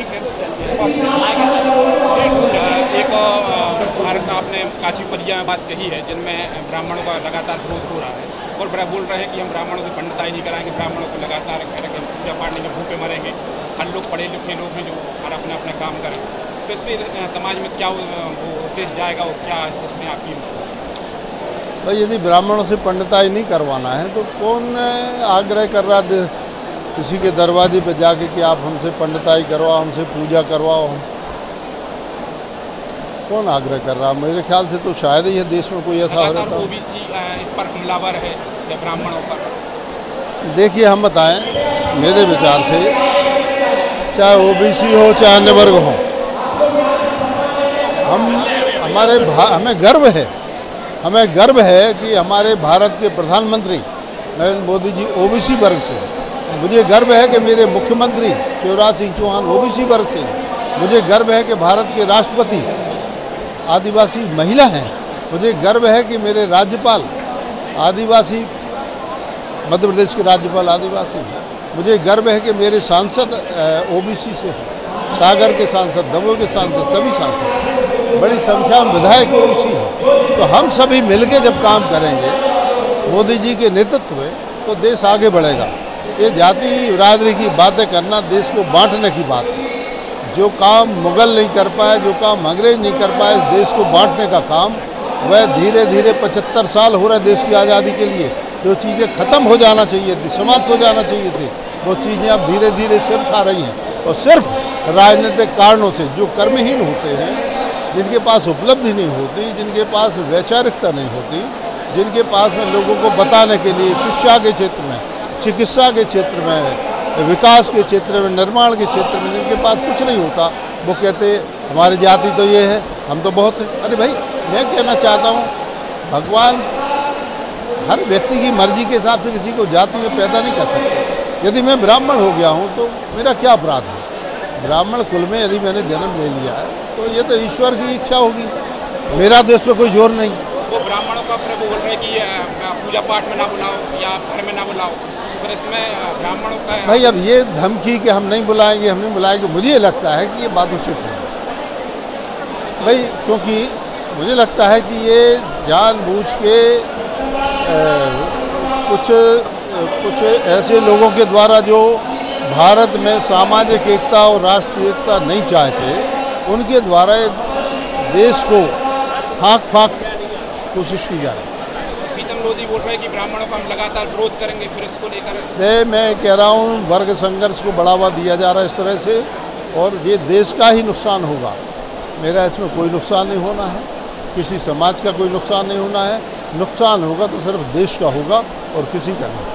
एक भारत का आपने काशी परिया में बात कही है जिनमें ब्राह्मणों का लगातार विरोध हो रहा है और बड़ा बोल रहे हैं कि हम ब्राह्मणों की पंडिताई नहीं कराएंगे, ब्राह्मणों को लगातार पूजा पाठ नहीं, भूखे मरेंगे। हर लोग पढ़े लिखे लोग हैं जो हर अपने अपने काम करें, तो इसमें समाज में क्या वो उद्देश्य जाएगा और क्या इसमें आपकी? भाई यदि ब्राह्मणों से पंडिताई नहीं करवाना है तो कौन आग्रह कर रहा है किसी के दरवाजे पे जाके कि आप हमसे पंडिताई करवाओ, हमसे पूजा करवाओ? कौन आग्रह कर रहा? मेरे ख्याल से तो शायद ही देश में कोई ऐसा हो रहा है। ओबीसी इस पर हमलावर है ब्राह्मणों पर। देखिए हम बताएं, मेरे विचार से चाहे ओबीसी हो चाहे अन्य वर्ग हो, हमें गर्व है कि हमारे भारत के प्रधानमंत्री नरेंद्र मोदी जी ओबीसी वर्ग से हैं। मुझे गर्व है कि मेरे मुख्यमंत्री शिवराज सिंह चौहान ओबीसी वर्ग से हैं। मुझे गर्व है कि भारत के राष्ट्रपति आदिवासी महिला हैं। मुझे गर्व है कि मेरे राज्यपाल आदिवासी, मध्य प्रदेश के राज्यपाल आदिवासी हैं। मुझे गर्व है कि मेरे सांसद ओबीसी से हैं। सागर के सांसद, दमोह के सांसद, सभी सांसद, बड़ी संख्या में विधायक ओबीसी हैं। तो हम सभी मिलकर जब काम करेंगे मोदी जी के नेतृत्व में तो देश आगे बढ़ेगा। ये जाति बिरादरी की बातें करना देश को बांटने की बात है। जो काम मुगल नहीं कर पाए, जो काम अंग्रेज नहीं कर पाए, देश को बांटने का काम, वह धीरे धीरे 75 साल हो रहे देश की आज़ादी के लिए। जो चीज़ें ख़त्म हो जाना चाहिए थी, समाप्त हो जाना चाहिए थे, वो चीज़ें अब धीरे धीरे सिर खा रही हैं। और सिर्फ राजनीतिक कारणों से जो कर्महीन होते हैं, जिनके पास उपलब्धि नहीं होती, जिनके पास वैचारिकता नहीं होती, जिनके पास में लोगों को बताने के लिए शिक्षा के क्षेत्र में, चिकित्सा के क्षेत्र में, विकास के क्षेत्र में, निर्माण के क्षेत्र में जिनके पास कुछ नहीं होता, वो कहते हमारी जाति तो ये है, हम तो बहुत हैं। अरे भाई, मैं कहना चाहता हूँ भगवान हर व्यक्ति की मर्जी के हिसाब से किसी को जाति में पैदा नहीं कर सकते। यदि मैं ब्राह्मण हो गया हूँ तो मेरा क्या अपराध है? ब्राह्मण कुल में यदि मैंने जन्म ले लिया है तो ये तो ईश्वर की इच्छा होगी, मेरा तो इस पर कोई जोर नहीं। वो ब्राह्मणों का प्रभु बोल रहे कि पूजा पाठ में ना बुलाओ या घर में ना बुलाओ, पर इसमें ब्राह्मणों का भाई अब ये धमकी कि हम नहीं बुलाएंगे, मुझे लगता है कि ये बात उचित नहीं भाई, क्योंकि मुझे लगता है कि ये जानबूझ के कुछ ऐसे लोगों के द्वारा जो भारत में सामाजिक एकता और राष्ट्रीय एकता नहीं चाहते, उनके द्वारा देश को फाक कोशिश की जा रही है। प्रीतम लोधी बोल रहे हैं कि ब्राह्मणों का हम लगातार विरोध करेंगे, फिर इसको लेकर मैं कह रहा हूँ वर्ग संघर्ष को बढ़ावा दिया जा रहा है इस तरह से, और ये देश का ही नुकसान होगा। मेरा इसमें कोई नुकसान नहीं होना है, किसी समाज का कोई नुकसान नहीं होना है। नुकसान होगा तो सिर्फ देश का होगा और किसी का नहीं।